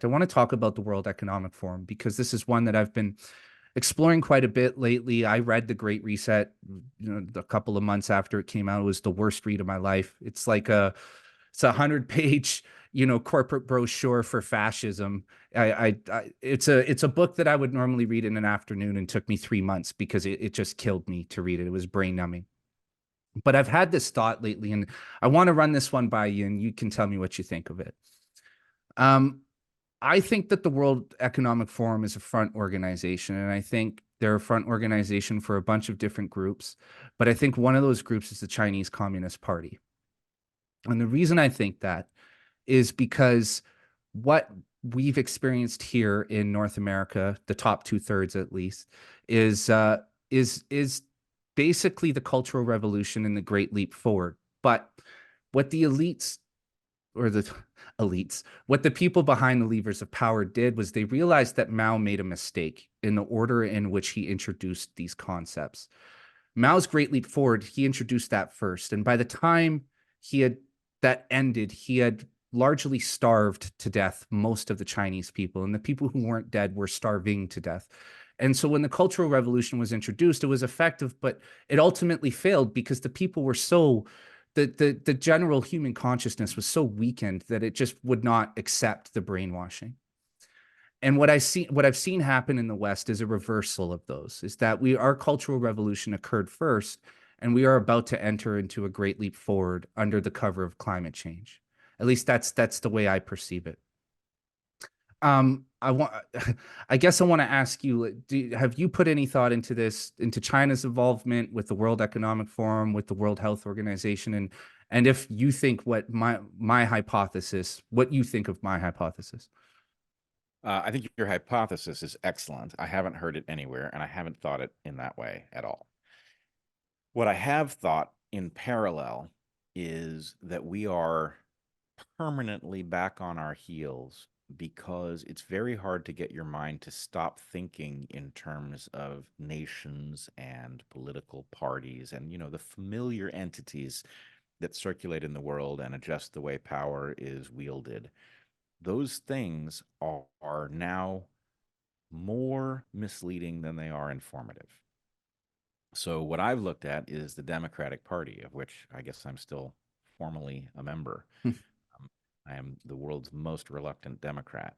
subject. I want to talk about the World Economic Forum because this is one that I've been exploring quite a bit lately. I read The Great Reset, a couple of months after it came out. It was the worst read of my life. It's 100 page, corporate brochure for fascism. It's a book that I would normally read in an afternoon and took me 3 months because it just killed me to read it. It was brain numbing. But I've had this thought lately, and I want to run this one by you, and you can tell me what you think of it. Um, I think that the World Economic Forum is a front organization, and I think they're a front organization for a bunch of different groups. But I think one of those groups is the Chinese Communist Party. And the reason I think that is because what we've experienced here in North America, the top two-thirds at least, is is basically the Cultural Revolution and the Great Leap Forward. But what the elites or the elites, what the people behind the levers of power did was they realized that Mao made a mistake in the order in which he introduced these concepts. Mao's Great Leap Forward, he introduced that first. And by the time he had that ended, he had largely starved to death most of the Chinese people. And the people who weren't dead were starving to death. And so when the Cultural Revolution was introduced, it was effective, but it ultimately failed because the people were so the general human consciousness was so weakened that it just would not accept the brainwashing. And what I've seen happen in the West is a reversal of those, is that our cultural revolution occurred first, and we are about to enter into a great leap forward under the cover of climate change. At least that's the way I perceive it. I want, I guess I want to ask you, have you put any thought into this, into China's involvement with the World Economic Forum, with the World Health Organization, and if you think what you think of my hypothesis? I think your hypothesis is excellent. I haven't heard it anywhere, and I haven't thought it in that way at all. What I have thought in parallel is that we are permanently back on our heels because it's very hard to get your mind to stop thinking in terms of nations and political parties and, the familiar entities that circulate in the world and adjust the way power is wielded. Those things are now more misleading than they are informative. So what I've looked at is the Democratic Party, of which I guess I'm still formally a member. I am the world's most reluctant Democrat.